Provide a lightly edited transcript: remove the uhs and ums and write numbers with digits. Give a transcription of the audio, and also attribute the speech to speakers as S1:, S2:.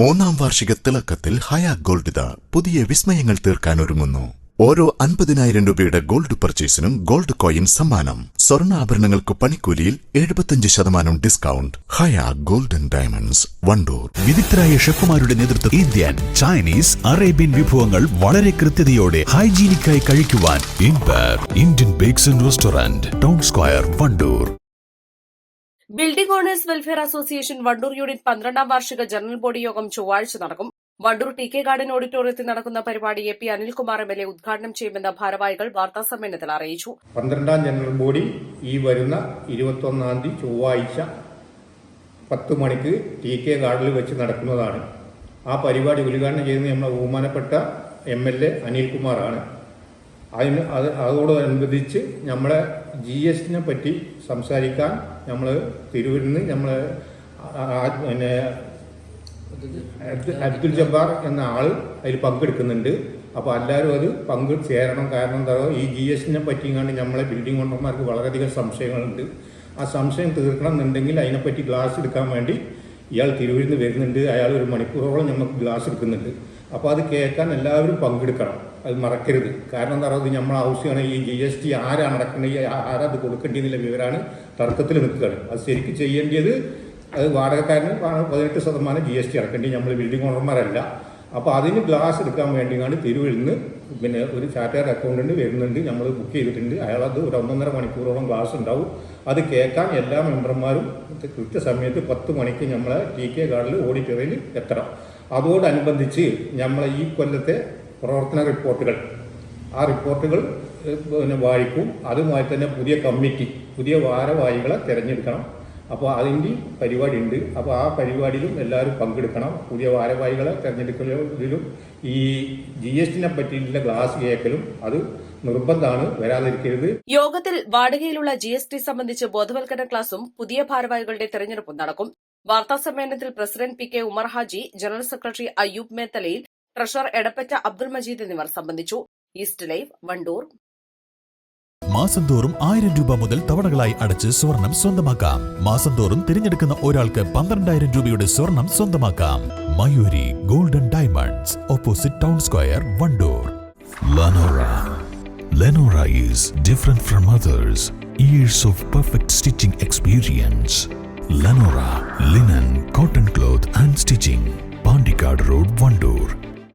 S1: മൂന്നാം വാർഷിക തിളക്കത്തിൽ ഹയ ഗോൾഡ് പുതിയ വിസ്മയങ്ങൾ തീർക്കാൻ ഒരുങ്ങുന്നു. ഓരോ 50,000 രൂപയുടെ ഗോൾഡ് പർച്ചേസിനും ഗോൾഡ് കോയിൻ സമ്മാനം. സ്വർണ്ണാഭരണങ്ങൾക്ക് പണിക്കൂലിയിൽ 75% ഡിസ്കൗണ്ട്. ഹയ ഗോൾഡൻ ഡയമണ്ട്സ്, വണ്ടൂർ.
S2: വിദഗ്ധരായ ഷെഫുമാരുടെ നേതൃത്വം ഇന്ത്യൻ, ചൈനീസ്, അറേബ്യൻ വിഭവങ്ങൾ വളരെ കൃത്യതയോടെ ഹൈജീനിക്കായി കഴിക്കുവാൻ Indian bakes and restaurant, town square, Wandoor.
S3: Building owners welfare association Wandoor unit 12ാം വാർഷിക ജനറൽ ബോഡി യോഗം ചൊവ്വാഴ്ച നടക്കും. വണ്ടൂർ ടി.കെ. ഗാർഡൻ ഓഡിറ്റോറിയത്തിൽ നടക്കുന്ന പരിപാടി എ.പി. അനിൽകുമാർ എം.എൽ.എ. ഉദ്ഘാടനം ചെയ്യുമെന്ന് ഭാരവാഹികൾ വാർത്താസമ്മേളനത്തിൽ അറിയിച്ചു.
S4: 12ാം ജനറൽ ബോഡി ഈ വരുന്ന 21-ാം തീയതി ചൊവ്വാഴ്ച 10 മണിക്ക് ടി.കെ. ഗാർഡനിൽ വെച്ച് നടക്കുന്നതാണ്. ആ പരിപാടി ഉദ്ഘാടനം ചെയ്യുന്നത് നമ്മുടെ ബഹുമാനപ്പെട്ട എം.എൽ.എ. അനിൽകുമാറാണ്. അതോടനുബന്ധിച്ച് നമ്മളെ GSTനെ പറ്റി സംസാരിക്കാൻ നമ്മൾ തിരൂരിൽ നിന്ന് നമ്മൾ അബ്ദുൽ ജബ്ബാർ എന്ന ആൾ അതിൽ പങ്കെടുക്കുന്നുണ്ട്. അപ്പോൾ എല്ലാവരും അത് ചേരണം. കാരണം എന്താ, ഈ GSTനെ പറ്റിയാണ് നമ്മളെ ബിൽഡിംഗ് ഓണർമാർക്ക് വളരെയധികം സംശയങ്ങളുണ്ട്. ആ സംശയം തീർക്കണം എന്നുണ്ടെങ്കിൽ അതിനെപ്പറ്റി ക്ലാസ് എടുക്കാൻ വേണ്ടി ഇയാൾ തിരൂരിൽ നിന്ന് വരുന്നുണ്ട്. അയാൾ 1 മണിക്കൂറോളം നമുക്ക് ക്ലാസ് എടുക്കുന്നുണ്ട്. അപ്പോൾ അത് കേൾക്കാൻ എല്ലാവരും പങ്കെടുക്കണം, അത് മറക്കരുത്. കാരണം എന്താ പറയുക, നമ്മളെ ആവശ്യമാണ് ഈ GST ആരാണ് അടക്കേണ്ടത്, ആരത് കൊടുക്കേണ്ടതിനുള്ള വിവരമാണ് തർക്കത്തിൽ നിൽക്കുകയാണ്. അത് ശരിക്കും ചെയ്യേണ്ടത് അത് വാടകക്കാരന് 18% GST അടക്കേണ്ടത്, നമ്മൾ ബിൽഡിംഗ് ഓണർമാരല്ല. അപ്പോൾ അതിന് ക്ലാസ് എടുക്കാൻ വേണ്ടിയാണ് തിരൂരിൽ നിന്ന് ഒരു ചാർട്ടേഡ് അക്കൗണ്ടന്റ് വരുന്നുണ്ട്. നമ്മൾ ബുക്ക് ചെയ്തിട്ടുണ്ട്. അയാളത് 1-1.5 മണിക്കൂറോളം ക്ലാസ് ഉണ്ടാവും. അത് കേൾക്കാൻ എല്ലാ മെമ്പർമാരും കൃത്യസമയത്ത് 10 മണിക്ക് നമ്മളെ ടി.കെ. ഗാർഡനിൽ ഓഡിറ്റോറിയത്തിൽ എത്തണം. അതോടനുബന്ധിച്ച് നമ്മളെ ഈ കൊല്ലത്തെ പ്രവർത്തന റിപ്പോർട്ടുകൾ, ആ റിപ്പോർട്ടുകൾ വായിക്കും. അതുമായി തന്നെ പുതിയ കമ്മിറ്റി, പുതിയ ഭാരവാഹികളെ തിരഞ്ഞെടുക്കണം. അപ്പോൾ അതിൻ്റെ പരിപാടി ഉണ്ട്. അപ്പോൾ ആ പരിപാടിയിലും എല്ലാവരും പങ്കെടുക്കണം. പുതിയ ഭാരവാഹികളെ തിരഞ്ഞെടുക്കലിലും ഈ GSTനെ പറ്റിയുള്ള ക്ലാസ് കേൾക്കലും അത് നിർബന്ധമാണ്, വരാതിരിക്കരുത്.
S3: യോഗത്തിൽ വാടകയിലുള്ള GST സംബന്ധിച്ച് ബോധവൽക്കരണ ക്ലാസും പുതിയ ഭാരവാഹികളുടെ തെരഞ്ഞെടുപ്പും നടക്കും. വാർത്താസമ്മേളനത്തിൽ president P.K. Umar Haji, general secretary Ayyub Methalayil, treasurer Edappatta Abdul Majeed എന്നിവർ സംബന്ധിച്ചു. East live, Wandoor.
S2: മാസം തോറും 1000 രൂപ മുതൽ തവണകളായി അടച്ച് സ്വർണം സ്വന്തമാക്കാം. മാസം തോറും തിരഞ്ഞെടുക്കുന്ന ഒരാൾക്ക് 12,000 രൂപയുടെ സ്വർണം സ്വന്തമാക്കാം. Mayuri golden diamonds, opposite town square, Wandoor. Lenora is different from others. Years of perfect stitching experience. Lenora linen, cotton cloth and stitching. Pandikad Road, Vandoor.